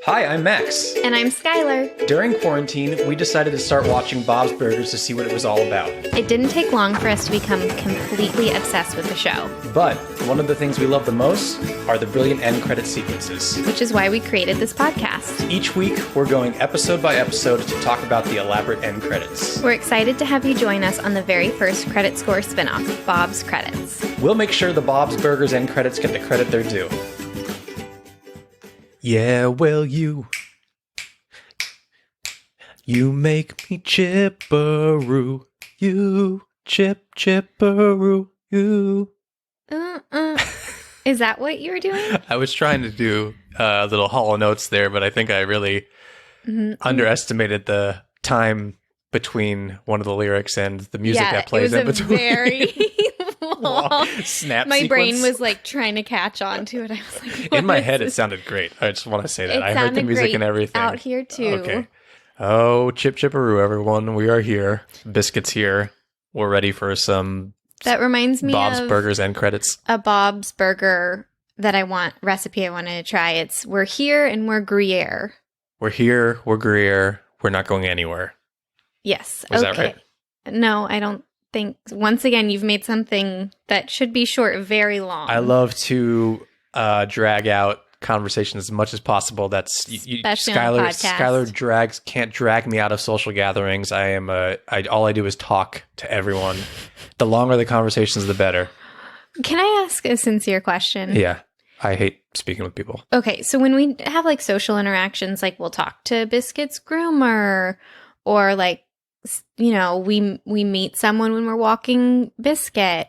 Hi, I'm Max. And I'm Skylar. During quarantine, we decided to start watching Bob's Burgers to see what it was all about. It didn't take long for us to become completely obsessed with the show. But one of the things we love the most are the brilliant end credit sequences. Which is why we created this podcast. Each week, we're going episode by episode to talk about the elaborate end credits. We're excited to have you join us on the very first Credit Score spinoff, Bob's Credits. We'll make sure the Bob's Burgers end credits get the credit they're due. Yeah, well, you make me chipperoo. You chipperoo. You. Is that what you were doing? I was trying to do little hollow notes there, but I think I really underestimated the time between one of the lyrics and the music that plays in between. Very long snap My sequence. brain was like trying to catch on to it. I was like, in my head, it sounded great. I just want to say that. It I heard the music great and everything. out here too. Okay. Oh, chipperoo, everyone. We are here. Biscuits here. We're ready for some That reminds me Bob's of Burgers end credits. a Bob's Burger recipe I wanted to try. It's we're here and we're Gruyere. We're here. We're Gruyere. We're not going anywhere. Yes. Was that right? No, I don't think. Once again, you've made something that should be short very long. I love to drag out conversations as much as possible. That's Especially on a podcast. Skylar can't drag me out of social gatherings. All I do is talk to everyone. The longer the conversations, the better. Can I ask a sincere question? Yeah. I hate speaking with people. Okay, so when we have like social interactions, like we'll talk to Biscuit's groomer, or like, you know, we meet someone when we're walking Biscuit.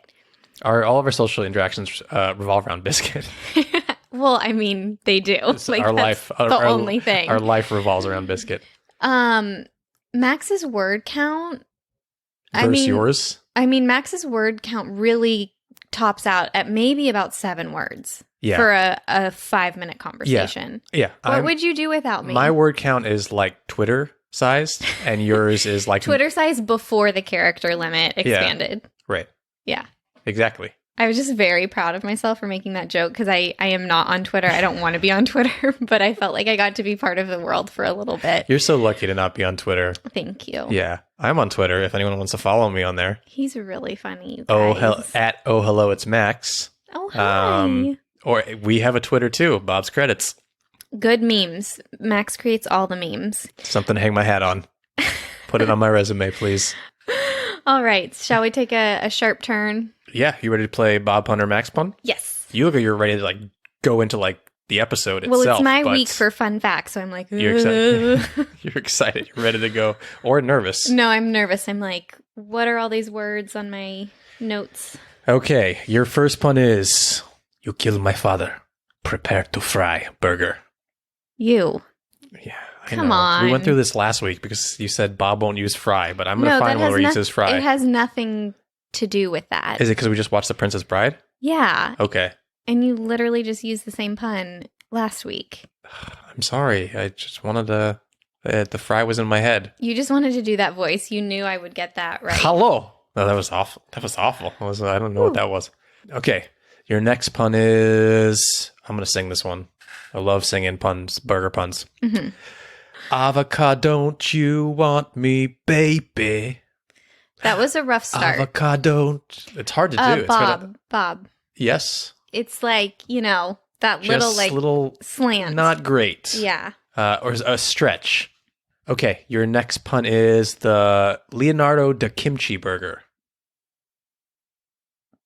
All of our social interactions revolve around Biscuit. Well, I mean, they do. Like, our that's life, the only thing. Our life revolves around Biscuit. Max's word count. Yours? I mean, Max's word count really tops out at maybe about 7 words. Yeah. For a 5-minute conversation. Yeah. What would you do without me? My word count is like Twitter sized, and yours is like Twitter size before the character limit expanded. Yeah. Right. Yeah. Exactly. I was just very proud of myself for making that joke because I am not on Twitter. I don't want to be on Twitter, but I felt like I got to be part of the world for a little bit. You're so lucky to not be on Twitter. Thank you. Yeah. I'm on Twitter if anyone wants to follow me on there. He's really funny, you guys. Hello, it's Max. Oh, hi. Or we have a Twitter too, Bob's Credits. Good memes. Max creates all the memes. Something to hang my hat on. Put it on my resume, please. All right. Shall we take a sharp turn? Yeah. You ready to play Bob Pun or Max Pun? Yes. You look like you're ready to like go into like the episode itself. Well, it's my week for fun facts, so I'm like, you're excited. You're excited. You're ready to go. Or nervous. No, I'm nervous. I'm like, what are all these words on my notes? Okay. Your first pun is, you killed my father. Prepare to fry burger. You. Yeah. Come on. We went through this last week because you said Bob won't use fry, but I'm going to find one where he says fry. It has nothing to do with that. Is it because we just watched The Princess Bride? Yeah. Okay. And you literally just used the same pun last week. I'm sorry. I just wanted to... the fry was in my head. You just wanted to do that voice. You knew I would get that right. Hello. No, that was awful. That was awful. I don't know what that was. Okay. Your next pun is... I'm going to sing this one. I love singing puns, burger puns. Mm-hmm. Avocado, don't you want me, baby? That was a rough start. Avocado. It's hard to do. Bob. Yes. It's like, you know, that just little slant. Not great. Yeah. Or a stretch. Okay. Your next pun is the Leonardo da Kimchi burger.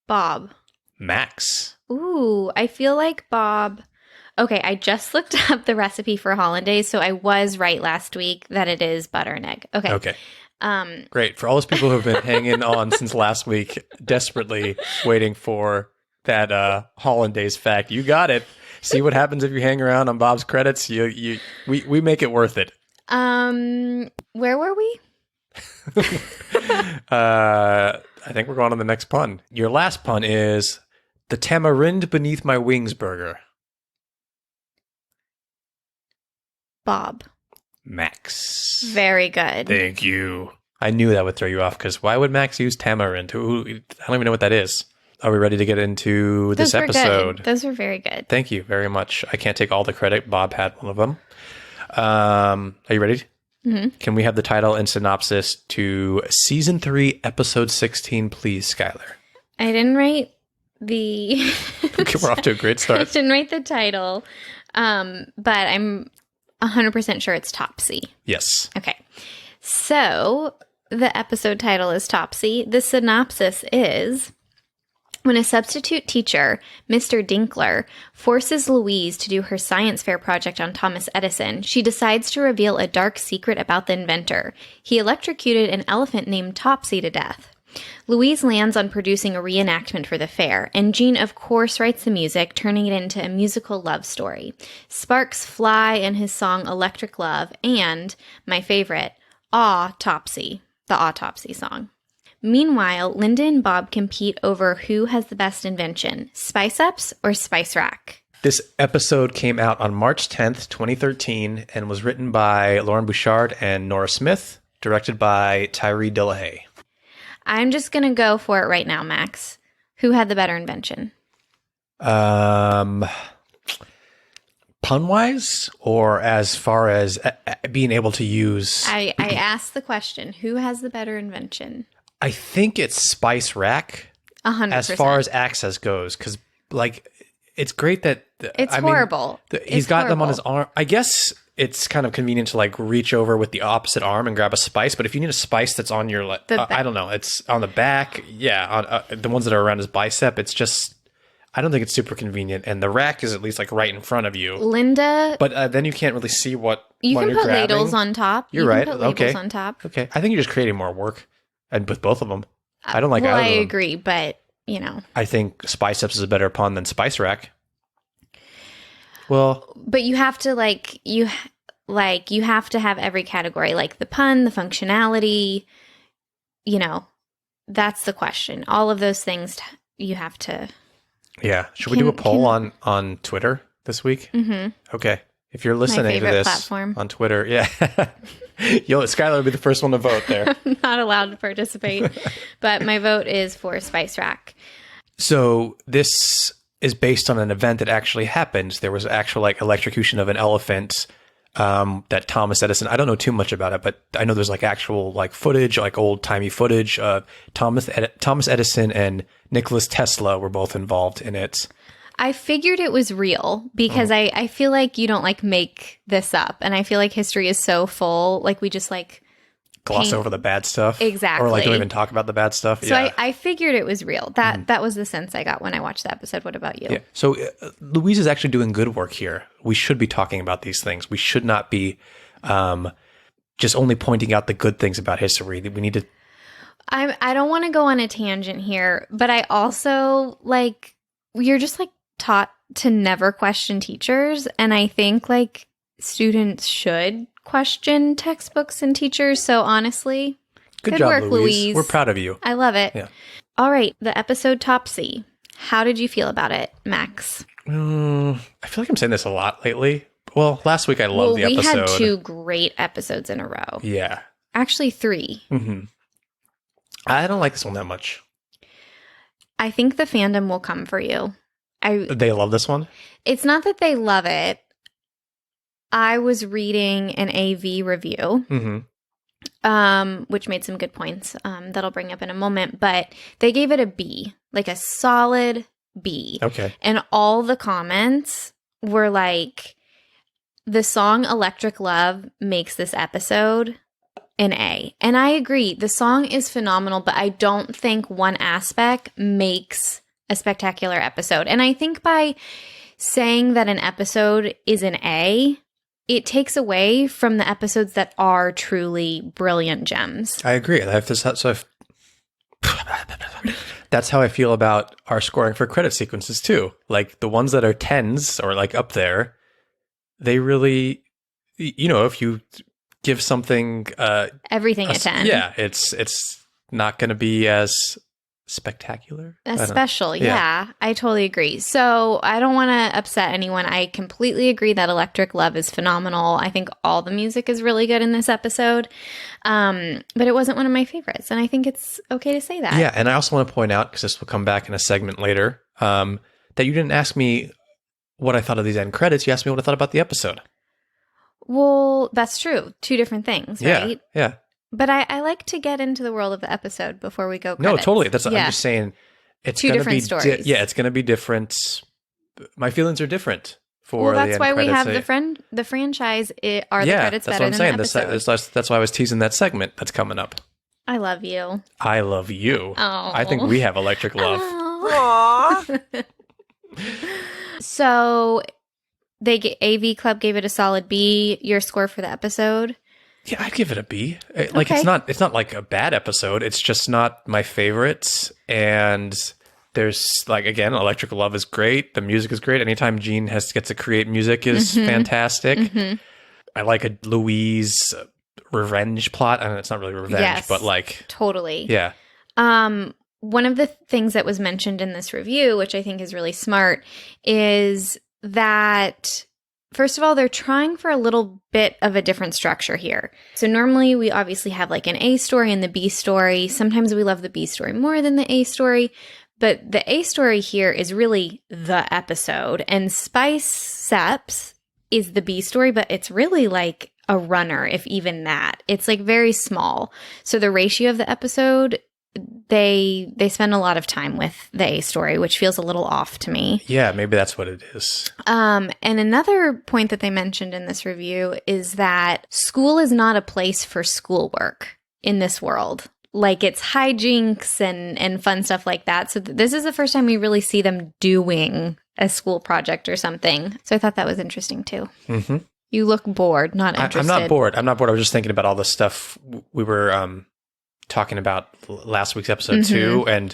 Bob. Max. Ooh, I feel like Bob... Okay, I just looked up the recipe for hollandaise, so I was right last week that it is butter and egg. Okay. Great. For all those people who have been hanging on since last week, desperately waiting for that hollandaise fact, you got it. See what happens if you hang around on Bob's Credits. We make it worth it. Where were we? I think we're going on the next pun. Your last pun is the tamarind beneath my wings burger. Bob. Max. Very good. Thank you. I knew that would throw you off because why would Max use tamarind? I don't even know what that is. are we ready to get into this Those were episode? good. Those were very good. Thank you very much. I can't take all the credit. Bob had one of them. Are you ready? Mm-hmm. Can we have the title and synopsis to Season 3, Episode 16, please, Skylar? I didn't write the... Okay, we're off to a great I start. didn't write the title, but I'm 100% sure it's Topsy. Yes. Okay. So the episode title is Topsy. The synopsis is... When a substitute teacher, Mr. Dinkler, forces Louise to do her science fair project on Thomas Edison, she decides to reveal a dark secret about the inventor. He electrocuted an elephant named Topsy to death. Louise lands on producing a reenactment for the fair, and Jean, of course, writes the music, turning it into a musical love story. Sparks fly in his song Electric Love, and, my favorite, Aw Topsy, the Autopsy song. Meanwhile, Linda and Bob compete over who has the best invention, Spice Ups or Spice Rack. This episode came out on March 10th, 2013, and was written by Lauren Bouchard and Nora Smith, directed by Tyree Delahaye. I'm just going to go for it right now, Max. Who had the better invention? Pun-wise, or as far as being able to use... I asked the question, who has the better invention? I think it's Spice Rack 100%. as far as access goes, because like it's great that It's horrible. He's got them on his arm. I guess it's kind of convenient to like reach over with the opposite arm and grab a spice, but if you need a spice that's on your I don't know, it's on the back, on the ones that are around his bicep, it's just I don't think it's super convenient, and the rack is at least like right in front of you. Linda, but then you can't really see what you what can you're put grabbing. ladles on top. You're you right. Can put labels Okay. on top. Okay, I think you're just creating more work, and with both of them, I don't like. Well, either I of them. agree, but you know, I think Spice Ups is a better pun than Spice Rack. Well, but you have to you have to have every category, like the pun, the functionality. You know, that's the question. All of those things you have to. Yeah. Should we do a poll on Twitter this week? Mm-hmm. Okay. If you're listening to this platform. on Twitter, yeah. Skylar will be the first one to vote there. I'm not allowed to participate, but my vote is for Spice Rack. So this is based on an event that actually happened. There was actual like electrocution of an elephant that Thomas Edison, I don't know too much about it, but I know there's like actual like footage, like old timey footage. Thomas Edison and Nicholas Tesla were both involved in it. I figured it was real because I feel like you don't like make this up. And I feel like history is so full. Like we just like gloss over the bad stuff. Exactly. Or like don't even talk about the bad stuff. So yeah. I figured it was real. That was the sense I got when I watched the episode. What about you? Yeah. So Louise is actually doing good work here. We should be talking about these things. We should not be just only pointing out the good things about history. We need to... I don't want to go on a tangent here, but I also like, you're just like taught to never question teachers. And I think like students should question textbooks and teachers. So honestly, good job, work, Louise. We're proud of you. I love it. Yeah. All right. The episode Topsy. How did you feel about it, Max? I feel like I'm saying this a lot lately. Well, last week I loved the episode. We had 2 great episodes in a row. Yeah. Actually 3. Mm-hmm. I don't like this one that much. I think the fandom will come for you. They love this one? It's not that they love it. I was reading an AV review, which made some good points that I'll bring up in a moment, but they gave it a B, like a solid B. Okay. And all the comments were like, the song Electric Love makes this episode an A. And I agree, the song is phenomenal, but I don't think one aspect makes a spectacular episode. And I think by saying that an episode is an A, it takes away from the episodes that are truly brilliant gems. I agree. That's how I feel about our scoring for credit sequences too. Like the ones that are 10s or like up there, they really, if you give something everything a 10. Yeah, it's not going to be as spectacular. Special, Yeah. yeah. I totally agree. So I don't want to upset anyone. I completely agree that Electric Love is phenomenal. I think all the music is really good in this episode. But it wasn't one of my favorites. And I think it's okay to say that. Yeah, and I also want to point out, because this will come back in a segment later, that you didn't ask me what I thought of these end credits. You asked me what I thought about the episode. Well, that's true. Two different things, right? Yeah. But I like to get into the world of the episode before we go No, credits. totally. I'm Yeah. just saying it's Two going to different be stories. it's going to be different. My feelings are different for Well, that's the why end we credits. have the franchise. Are the Yeah, credits that's better what I'm than saying. the episode? That's why I was teasing that segment that's coming up. I love you. I love you. Oh. I think we have electric love. Oh. So AV Club gave it a solid B. Your score for the episode? Yeah, I'd give it a B. Like Okay. it's not like a bad episode. It's just not my favorite. And there's like, again, Electric Love is great. The music is great. Anytime Gene gets to create music is fantastic. Mhm. I like a Louise revenge plot. I know it's not really revenge, Yes. but like, Totally. yeah. One of the things that was mentioned in this review, which I think is really smart, is that first of all, they're trying for a little bit of a different structure here. So normally we obviously have like an A story and the B story. Sometimes we love the B story more than the A story, but the A story here is really the episode, and Spice Seps is the B story, but it's really like a runner, if even that. It's like very small. So the ratio of the episode, they spend a lot of time with the A story, which feels a little off to me. Yeah, maybe that's what it is. And another point that they mentioned in this review is that school is not a place for schoolwork in this world. Like it's hijinks and fun stuff like that. So this is the first time we really see them doing a school project or something. So I thought that was interesting too. Mm-hmm. You look bored, not interested. I'm not bored. I was just thinking about all the stuff we were talking about last week's episode too, and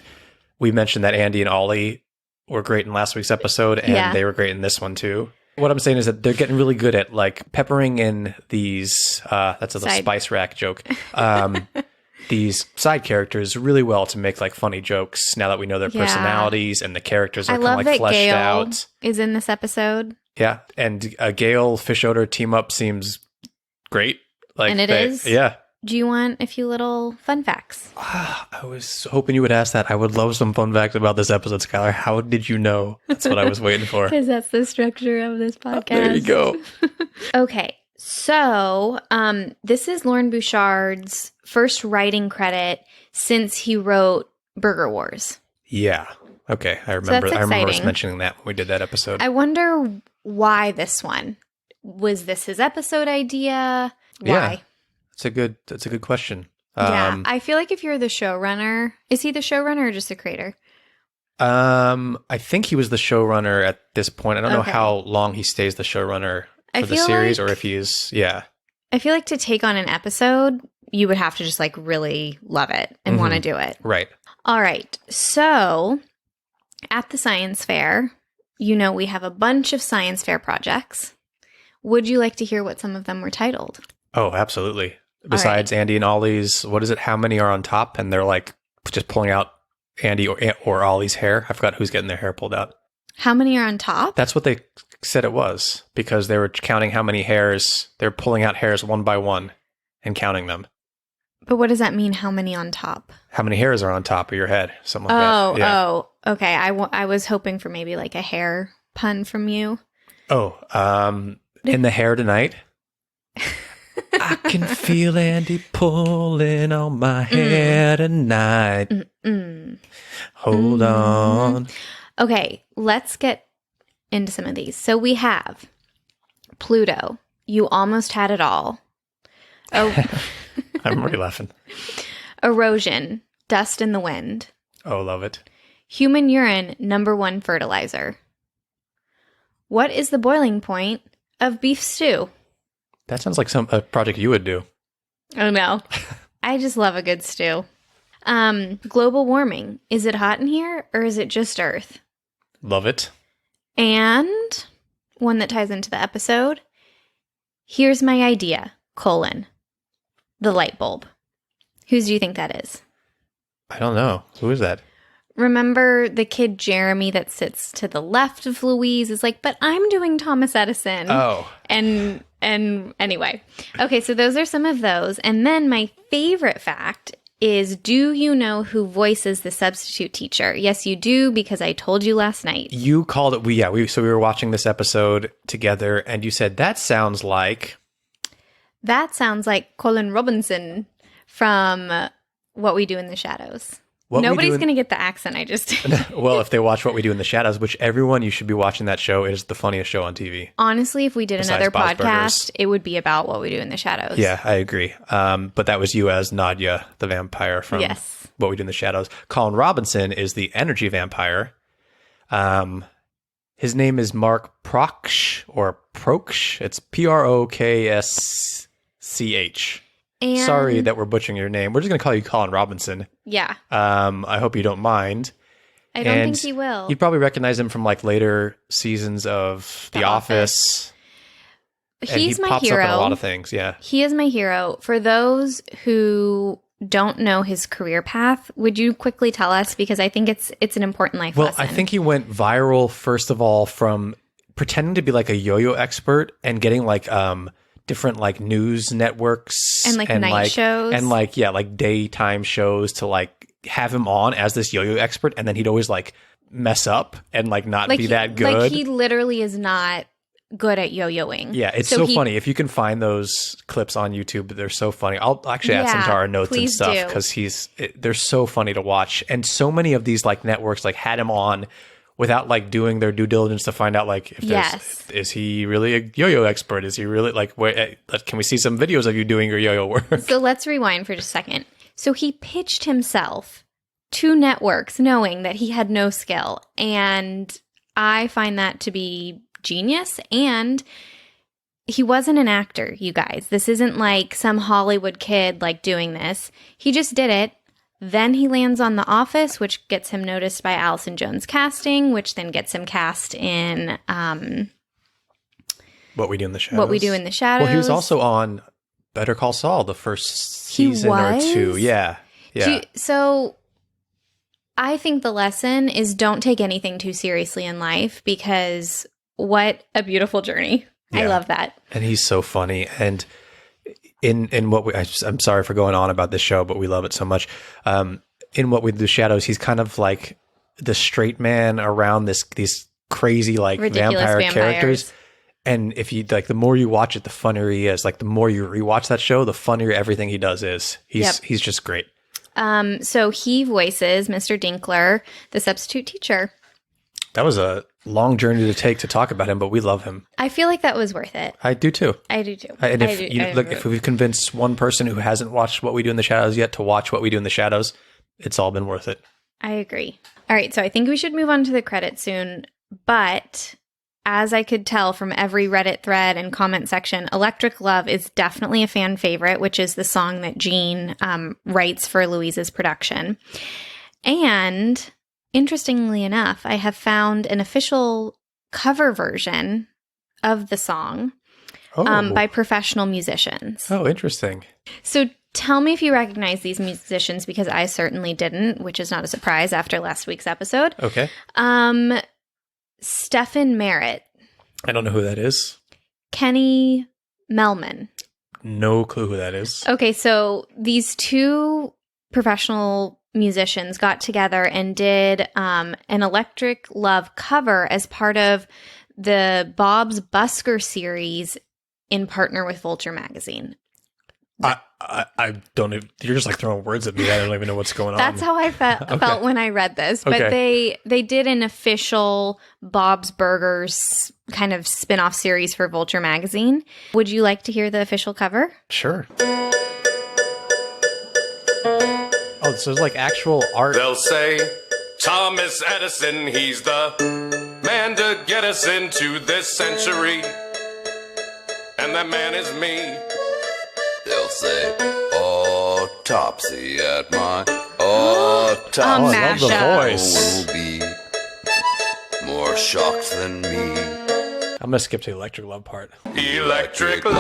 we mentioned that Andy and Ollie were great in last week's episode, and they were great in this one too. What I'm saying is that they're getting really good at like peppering in these. That's a spice rack joke. These side characters really well to make like funny jokes. Now that we know their personalities and the characters are kind of like fleshed Gail out. Is in this episode. Yeah, and Gale Fish Odor team up seems great. Like, and it is. Yeah. Do you want a few little fun facts? I was hoping you would ask that. I would love some fun facts about this episode, Skylar. How did you know? That's what I was waiting for. Because that's the structure of this podcast. There you go. Okay, so this is Lauren Bouchard's first writing credit since he wrote Burger Wars. Yeah. Okay. I remember us mentioning that when we did that episode. I wonder why this one. Was this his episode idea? Why? Yeah. That's a good question. Yeah, I feel like if you're the showrunner, is he the showrunner or just the creator? I think he was the showrunner at this point. I don't know how long he stays the showrunner for the series, or if he's I feel like to take on an episode, you would have to just like really love it and want to do it. Right. All right. So at the science fair, we have a bunch of science fair projects. Would you like to hear what some of them were titled? Oh, absolutely. Besides Andy and Ollie's, what is it? How many are on top? And they're like just pulling out Andy or Ollie's hair. I forgot who's getting their hair pulled out. How many are on top? That's what they said it was, because they were counting how many hairs. They're pulling out hairs one by one and counting them. But what does that mean, how many on top? How many hairs are on top of your head? Something like that. Yeah. Oh, okay. I was hoping for maybe like a hair pun from you. Oh, in the hair tonight. I can feel Andy pulling on my hair tonight. Hold on. Okay, let's get into some of these. So we have Pluto. You almost had it all. Oh, I'm really laughing. Erosion. Dust in the wind. Oh, love it. Human urine, #1 fertilizer. What is the boiling point of beef stew? That sounds like a project you would do. Oh, no. I just love a good stew. Global warming. Is it hot in here or is it just Earth? Love it. And one that ties into the episode. Here's my idea, : the light bulb. Whose do you think that is? I don't know. Who is that? remember the kid Jeremy that sits to the left of Louise is like, but I'm doing Thomas Edison. Oh. And anyway. Okay, so those are some of those. And then my favorite fact is, do you know who voices the substitute teacher? Yes, you do, because I told you last night. You called it. So we were watching this episode together, and you said, that sounds like Colin Robinson from What We Do in the Shadows. Nobody's going to get the accent I just did. Well, if they watch What We Do in the Shadows, which everyone, you should be watching that show. It is the funniest show on TV. Honestly, if we did another Bob's podcast, Burgers. it would be about What We Do in the Shadows. Yeah, I agree. But that was you as Nadia, the vampire from What We Do in the Shadows. Colin Robinson is the energy vampire. His name is Mark Proksch or Proksch. It's Proksch. And sorry that we're butchering your name. We're just going to call you Colin Robinson. Yeah. I hope you don't mind. I don't think he will. You'd probably recognize him from like later seasons of The Office. He's my pops hero. up in a lot of things, yeah. He is my hero. For those who don't know his career path, would you quickly tell us? Because I think it's an important life lesson. Well, I think he went viral, first of all, from pretending to be like a yo-yo expert and getting like different like news networks and night shows and like daytime shows to like have him on as this yo-yo expert, and then he'd always like mess up and like not be that good. Like he literally is not good at yo-yoing. Yeah, it's so funny. If you can find those clips on YouTube, they're so funny. I'll actually add some to our notes and stuff because they're so funny to watch. And so many of these like networks like had him on without like doing their due diligence to find out like if there's is he really a yo-yo expert? Is he really like can we see some videos of you doing your yo-yo work? So let's rewind for just a second. So he pitched himself to networks knowing that he had no skill, and I find that to be genius. And he wasn't an actor, you guys. This isn't like some Hollywood kid like doing this. He just did it. Then he lands on The Office, which gets him noticed by Allison Jones Casting, which then gets him cast in What We Do in the Shadows. What We Do in the Shadows. Well, he was also on Better Call Saul the first season or two. Yeah. Yeah. So I think the lesson is don't take anything too seriously in life, because what a beautiful journey. Yeah. I love that. And he's so funny. And in what I'm sorry for going on about this show, but we love it so much. In What We Do in the Shadows, he's kind of like the straight man around these crazy like vampire characters. And if you like, the more you watch it, the funnier he is. Like the more you rewatch that show, the funnier everything he does is. He's just great. So he voices Mr. Dinkler, the substitute teacher. That was a long journey to take to talk about him, but we love him. I feel like that was worth it. I do too. I do too. And if we've convinced one person who hasn't watched What We Do in the Shadows yet to watch What We Do in the Shadows, it's all been worth it. I agree. All right, so I think we should move on to the credits soon. But as I could tell from every Reddit thread and comment section, Electric Love is definitely a fan favorite, which is the song that Gene writes for Louise's production. And interestingly enough, I have found an official cover version of the song by professional musicians. Oh, interesting. So tell me if you recognize these musicians, because I certainly didn't, which is not a surprise after last week's episode. Okay. Stephen Merritt. I don't know who that is. Kenny Melman. No clue who that is. Okay, so these two professional musicians got together and did an Electric Love cover as part of the Bob's Busker series in partner with Vulture Magazine. I don't even, you're just like throwing words at me. I don't even know what's going on. That's how I felt when I read this. But they did an official Bob's Burgers kind of spin-off series for Vulture Magazine. Would you like to hear the official cover? Sure. Oh, so it's like actual art. They'll say, Thomas Edison, he's the man to get us into this century. And that man is me. They'll say, oh, Topsy at my, Topsy. I love the voice. Will be more shocked than me. I'm going to skip to the Electric Love part. Electric love.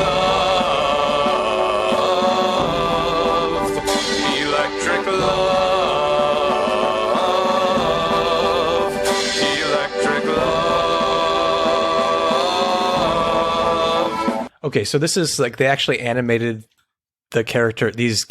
Electric love. Okay, so this is like they actually animated the character. These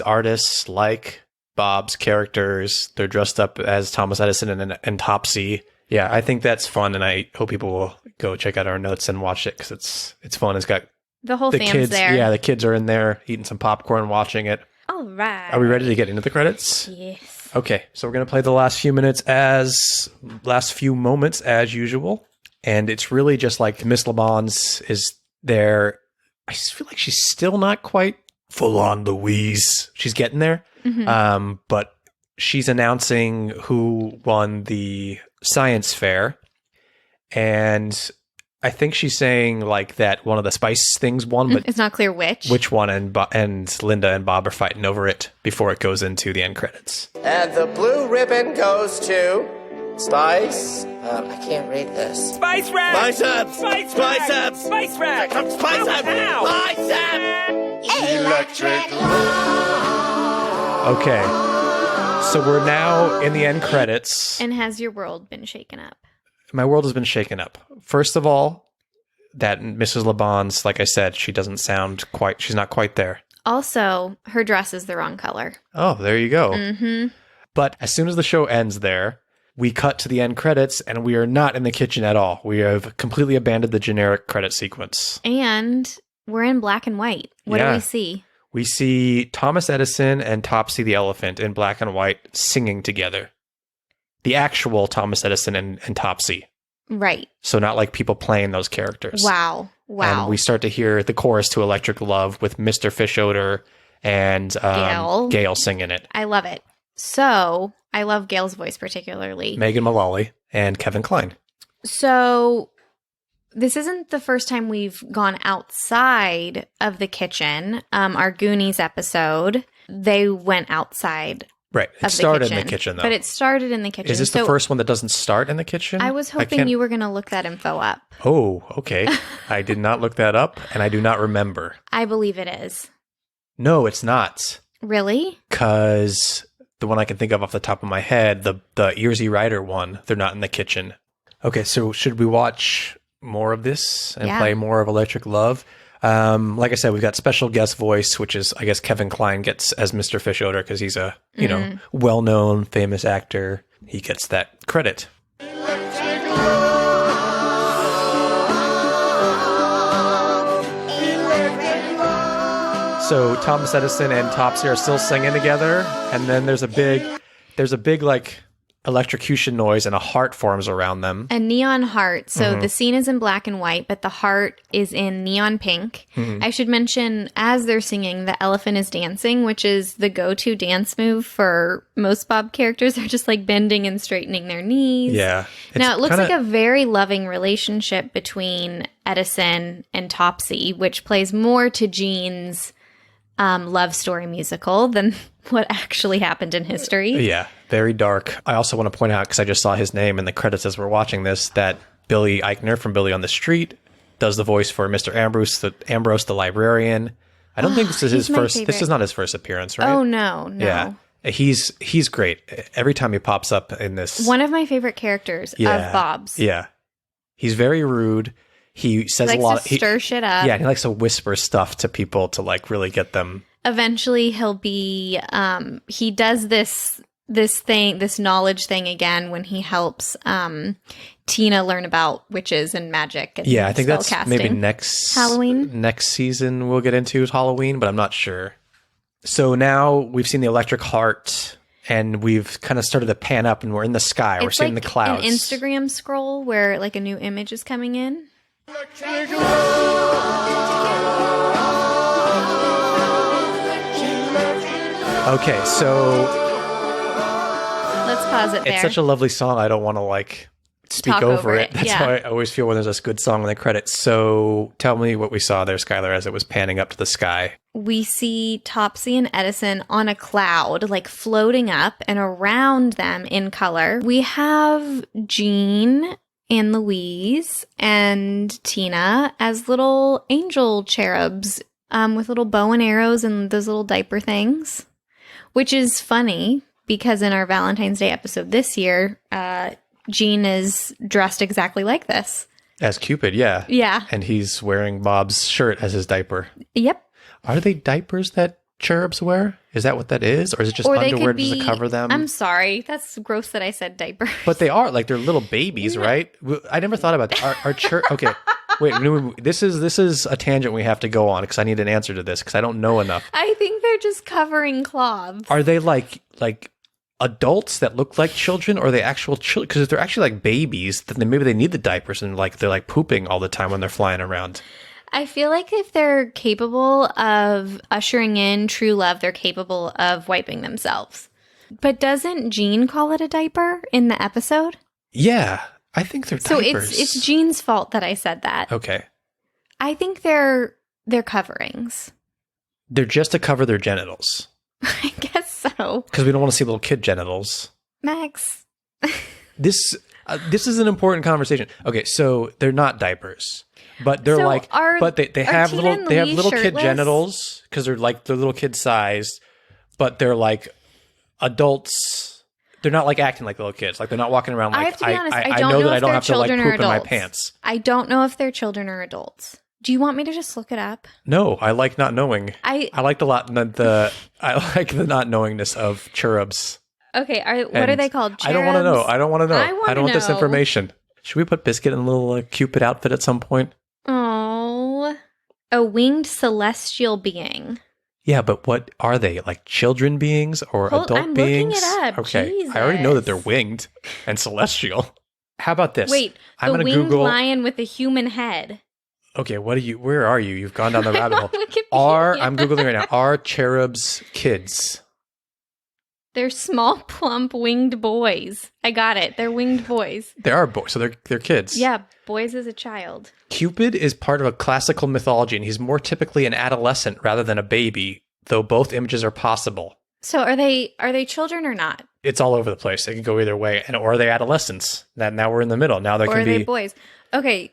artists like Bob's characters. They're dressed up as Thomas Edison and Topsy. Yeah, I think that's fun, and I hope people will go check out our notes and watch it because it's fun. It's got The whole the fam's kids. there. Yeah, the kids are in there eating some popcorn, watching it. All right. Are we ready to get into the credits? Yes. Okay, so we're gonna play the last few moments as usual, and it's really just like Miss LeBon's is there. I just feel like she's still not quite full on Louise. She's getting there, but she's announcing who won the science fair, and I think she's saying like that one of the spice things won, but It's not clear which one, and Linda and Bob are fighting over it before it goes into the end credits. And the blue ribbon goes to Spice. I can't read this. Spice Rack! Biceps! Spice Biceps! Rack! Spice Rack! Biceps! Ow, ow. Bicep! Electric Okay, so we're now in the end credits. And has your world been shaken up? My world has been shaken up. First of all, that Mrs. LeBon's, like I said, she's not quite there. Also, her dress is the wrong color. Oh, there you go. Mm-hmm. But as soon as the show ends there, we cut to the end credits, and we are not in the kitchen at all. We have completely abandoned the generic credit sequence. And we're in black and white. What do Yeah. we see? We see Thomas Edison and Topsy the elephant in black and white singing together. The actual Thomas Edison and Topsy. Right. So not like people playing those characters. Wow. And we start to hear the chorus to Electric Love with Mr. Fischoeder and Gail singing it. I love it. So, I love Gail's voice particularly. Megan Mullally and Kevin Kline. So, this isn't the first time we've gone outside of the kitchen. Our Goonies episode, they went outside Right. It of started the in the kitchen, though. But it started in the kitchen. Is this the first one that doesn't start in the kitchen? I was hoping you were going to look that info up. Oh, okay. I did not look that up, and I do not remember. I believe it is. No, it's not. Really? Because the one I can think of off the top of my head, the Earsy Rider one, they're not in the kitchen. Okay, so should we watch more of this and play more of Electric Love? Like I said, we've got special guest voice, which is, I guess, Kevin Kline gets as Mr. Fischoeder because he's a, well-known, famous actor. He gets that credit. So Thomas Edison and Topsy are still singing together, and then there's a big like electrocution noise, and a heart forms around them. A neon heart. So the scene is in black and white, but the heart is in neon pink. I should mention, as they're singing, the elephant is dancing, which is the go-to dance move for most Bob characters. They're just like bending and straightening their knees. Yeah. Now, it looks like a very loving relationship between Edison and Topsy, which plays more to Gene's love story musical than what actually happened in history. Yeah, very dark. I also want to point out, because I just saw his name in the credits as we're watching this, that Billy Eichner from Billy on the Street does the voice for Mr. Ambrose the librarian. I don't think this is his first. favorite. This is not his first appearance, right? Oh, no. Yeah, he's great. Every time he pops up in this, One of my favorite characters of Bob's. Yeah, he's very rude. He says He a lot. likes to stir shit up. Yeah, he likes to whisper stuff to people to like really get them. Eventually, he'll be. He does this knowledge thing again when he helps Tina learn about witches and magic. And Yeah, I think that's spellcasting. maybe next Halloween. Next season we'll get into Halloween, but I'm not sure. So now we've seen the electric heart, and we've kind of started to pan up, and we're in the sky. We're It's seeing like the clouds. an Instagram scroll where like a new image is coming in. Okay, so Let's pause it there. it's such a lovely song. I don't want to like speak Talk over over it. it, That's yeah. how I always feel when there's a good song in the credits. So tell me what we saw there, Skylar, as it was panning up to the sky. We see Topsy and Edison on a cloud, like floating up, and around them in color, we have Gene and Louise and Tina as little angel cherubs with little bow and arrows and those little diaper things, which is funny because in our Valentine's Day episode this year, Gene is dressed exactly like this. As Cupid, yeah. Yeah. And he's wearing Bob's shirt as his diaper. Yep. Are they diapers that cherubs wear? Is that what that is? Or is it just underwear just to cover them? I'm sorry. That's gross that I said diaper. But they are, like, they're little babies, right? I never thought about that. Our church, okay. Wait, this is a tangent we have to go on because I need an answer to this because I don't know enough. I think they're just covering cloths. Are they like adults that look like children, or are they actual children? Because if they're actually like babies, then maybe they need the diapers and like they're like pooping all the time when they're flying around. I feel like if they're capable of ushering in true love, they're capable of wiping themselves. But doesn't Jean call it a diaper in the episode? Yeah, I think they're diapers. So it's Jean's fault that I said that. Okay. I think they're coverings. They're just to cover their genitals. I guess so. Because we don't want to see little kid genitals. Max. This is an important conversation. Okay, so they're not diapers, but they're but they have little kid genitals because they're little kid sized, but they're like adults. They're not like acting like little kids. Like they're not walking around like I have to be honest. I know don't know that I if don't they're have to like children or poop in my adults. pants. I don't know if they're children or adults. Do you want me to just look it up? No, I like not knowing. I like I like the not knowingness of cherubs. Okay, what are they called? Cherubs? I don't want to know. I don't want to know. I don't want this know. information. Should we put Biscuit in a little Cupid outfit at some point? Oh, a winged celestial being. Yeah, but what are they? Like children beings or adult I'm beings? looking it up. Okay, Jesus. I already know that they're winged and celestial. How about this? Wait, I'm the gonna winged Google. lion with a human head. Okay, where are you? You've gone down the rabbit hole. I'm Googling right now. Are cherubs kids? They're small, plump, winged boys. I got it. They're winged boys. They are boys, so they're kids. Yeah, boys as a child. Cupid is part of a classical mythology, and he's more typically an adolescent rather than a baby, though both images are possible. So are they children or not? It's all over the place. It can go either way. Or are they adolescents? Now we're in the middle. Now or are they boys? Okay.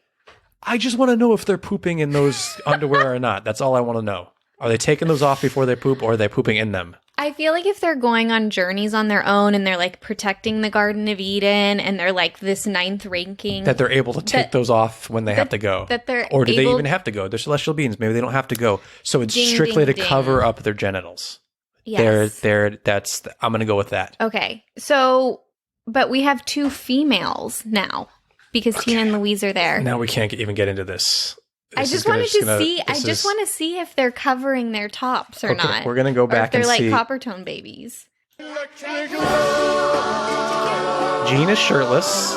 I just want to know if they're pooping in those underwear or not. That's all I want to know. Are they taking those off before they poop, or are they pooping in them? I feel like if they're going on journeys on their own and they're like protecting the Garden of Eden and they're like this 9th ranking. That they're able to take those off when they have to go. Or do they even have to go? They're celestial beings. Maybe they don't have to go. So it's strictly to cover up their genitals. Yes. I'm going to go with that. Okay. So, but we have 2 females now because Tina and Louise are there. Now we can't even get into this. I just want to see if they're covering their tops or not. We're going to go back and see. They're like copper tone babies. Jean is shirtless.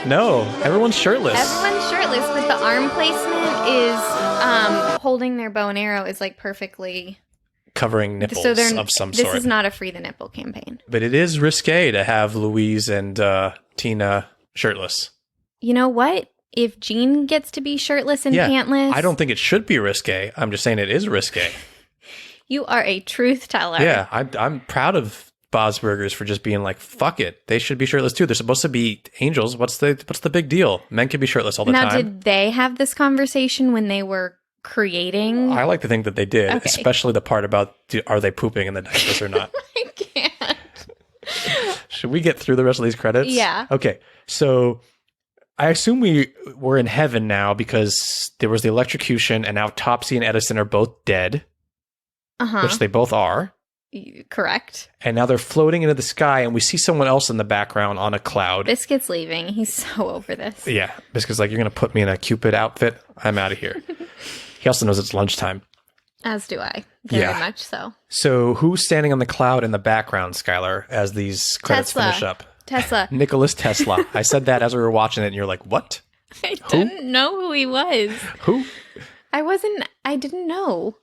No, everyone's shirtless. Everyone's shirtless, but the arm placement is holding their bow and arrow is like perfectly covering nipples of some sort. This is not a free the nipple campaign. But it is risque to have Louise and Tina shirtless. You know what? If Jean gets to be shirtless and pantless... I don't think it should be risque. I'm just saying it is risque. You are a truth teller. Yeah, I'm proud of Bob's Burgers for just being like, fuck it. They should be shirtless too. They're supposed to be angels. What's the big deal? Men can be shirtless all the time. Now, did they have this conversation when they were creating? I like to think that they did, especially the part about are they pooping in the diapers or not. I can't. Should we get through the rest of these credits? Yeah. Okay, so... I assume we're in heaven now because there was the electrocution and now Topsy and Edison are both dead, which they both are. Correct. And now they're floating into the sky and we see someone else in the background on a cloud. Biscuit's leaving. He's so over this. Yeah. Biscuit's like, you're going to put me in a Cupid outfit? I'm out of here. He also knows it's lunchtime. As do I. Very much so. So who's standing on the cloud in the background, Skylar, as these credits finish up? Tesla. Nicholas Tesla. I said that as we were watching it, and you're like, what? I didn't know who he was. Who? I didn't know.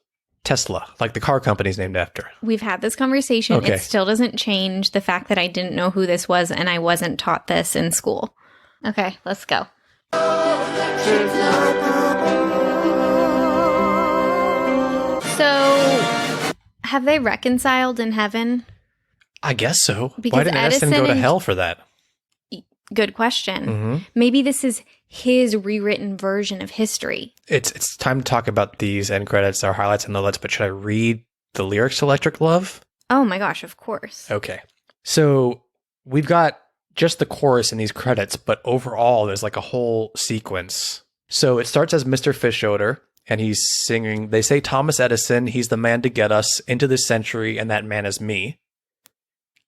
Tesla, like the car company's named after. We've had this conversation. Okay. It still doesn't change the fact that I didn't know who this was, and I wasn't taught this in school. Okay, let's go. So, have they reconciled in heaven? I guess so. Because why didn't Edison go to hell for that? Good question. Mm-hmm. Maybe this is his rewritten version of history. It's time to talk about these end credits, our highlights and lowlights, but should I read the lyrics to Electric Love? Oh my gosh, of course. Okay. So we've got just the chorus in these credits, but overall there's like a whole sequence. So it starts as Mr. Fischoeder, and he's singing, they say Thomas Edison, he's the man to get us into this century, and that man is me.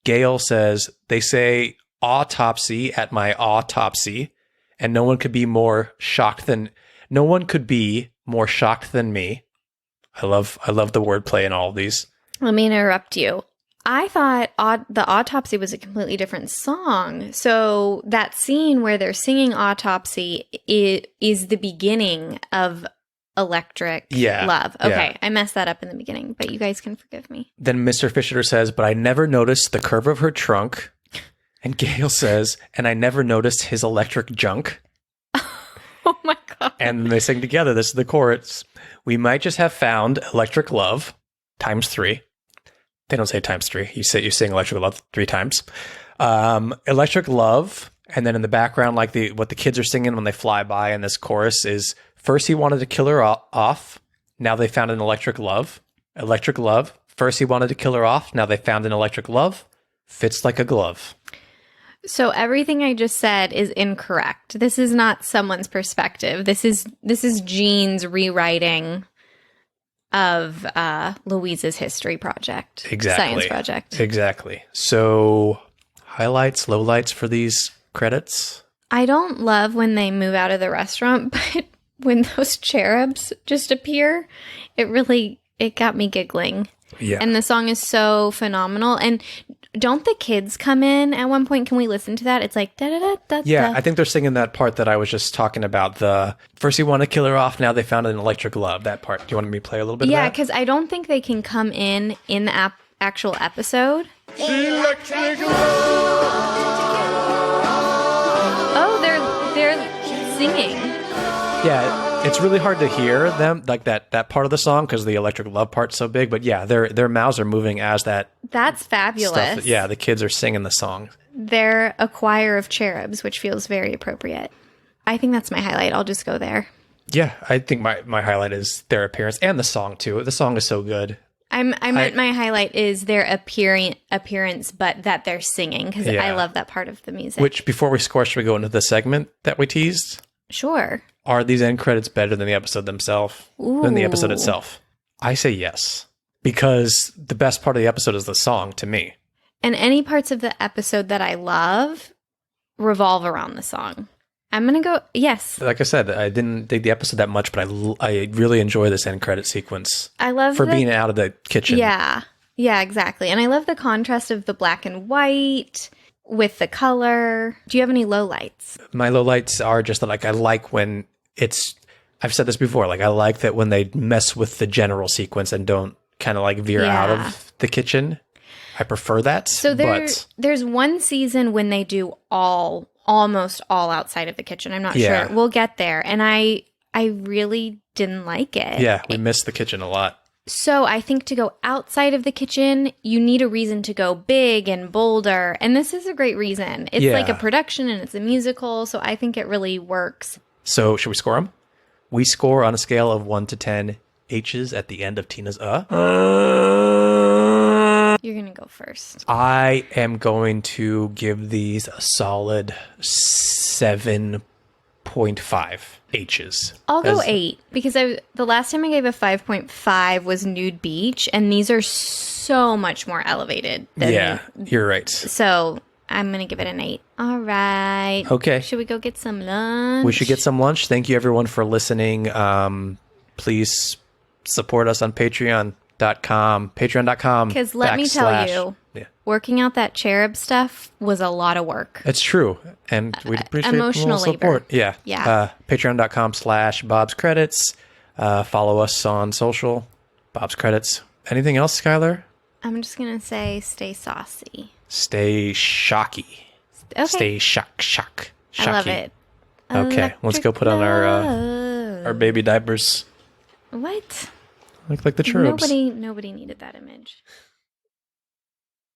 Gail says, they say autopsy at my autopsy, and no one could be more shocked than me. I love the wordplay in all of these. Let me interrupt you. I thought the Autopsy was a completely different song. So that scene where they're singing Autopsy is the beginning of Electric Love. Okay, yeah. I messed that up in the beginning, but you guys can forgive me. Then Mr. Fisher says, but I never noticed the curve of her trunk. And Gail says, and I never noticed his electric junk. Oh my God. And they sing together. This is the chorus. We might just have found electric love times 3. They don't say times 3. You sing electric love 3 times. Electric love. And then in the background, like what the kids are singing when they fly by in this chorus is, first he wanted to kill her off. Now they found an electric love. Electric love. First he wanted to kill her off. Now they found an electric love. Fits like a glove. So everything I just said is incorrect. This is not someone's perspective. This is Jean's rewriting of Louise's history project. Exactly. Science project. Exactly. So highlights, lowlights for these credits? I don't love when they move out of the restaurant, but when those cherubs just appear, it got me giggling. Yeah. And the song is so phenomenal. And don't the kids come in at one point? Can we listen to that? It's like da da da da. Yeah, I think they're singing that part that I was just talking about. The first he wanted to kill her off, now they found an electric love. That part. Do you want me to play a little bit of that? Yeah, because I don't think they can come in the actual episode. Electric Oh, they're singing. Yeah, it's really hard to hear them, like that part of the song, because the electric love part's so big. But yeah, their mouths are moving as that That's fabulous. stuff. Yeah, the kids are singing the song. They're a choir of cherubs, which feels very appropriate. I think that's my highlight. I'll just go there. Yeah, I think my highlight is their appearance and the song too. The song is so good. I meant my highlight is their appearance, but that they're singing, because Yeah. I love that part of the music. Which, before we score, should we go into the segment that we teased? Sure. Are these end credits better than the episode themselves? Than the episode Ooh. itself? I say yes. Because the best part of the episode is the song, to me. And any parts of the episode that I love revolve around the song. I'm going to go, yes. Like I said, I didn't dig the episode that much, but I really enjoy this end credit sequence. I love for being out of the kitchen. Yeah. Yeah, exactly. And I love the contrast of the black and white with the color. Do you have any lowlights? My lowlights are just that, like, I like when it's, I've said this before, like, I like that when they mess with the general sequence and don't kind of like veer out of the kitchen. I prefer that. So there's one season when they do almost all outside of the kitchen. I'm not Yeah. sure. We'll get there. And I really didn't like it. Yeah, we miss the kitchen a lot. So I think to go outside of the kitchen, you need a reason to go big and bolder. And this is a great reason. It's like a production and it's a musical. So I think it really works. So should we score them? We score on a scale of 1 to 10 H's at the end of Tina's You're going to go first. I am going to give these a solid 7.5 H's. I'll go 8 because the last time I gave a 5.5 was Nude Beach, and these are so much more elevated. Yeah, you're right. So I'm going to give it an 8. All right. Okay. Should we go get some lunch? We should get some lunch. Thank you, everyone, for listening. Please support us on patreon.com. Because let me tell you, working out that cherub stuff was a lot of work. It's true. And we'd appreciate emotional a little support. labor. Yeah. Patreon.com/Bob's Credits. Follow us on social. Bob's Credits. Anything else, Skylar? I'm just going to say stay saucy. Stay shocky. Okay. Stay shocky. I love it. Okay, let's go put on our baby diapers. What? Like the cherubs. Nobody needed that image.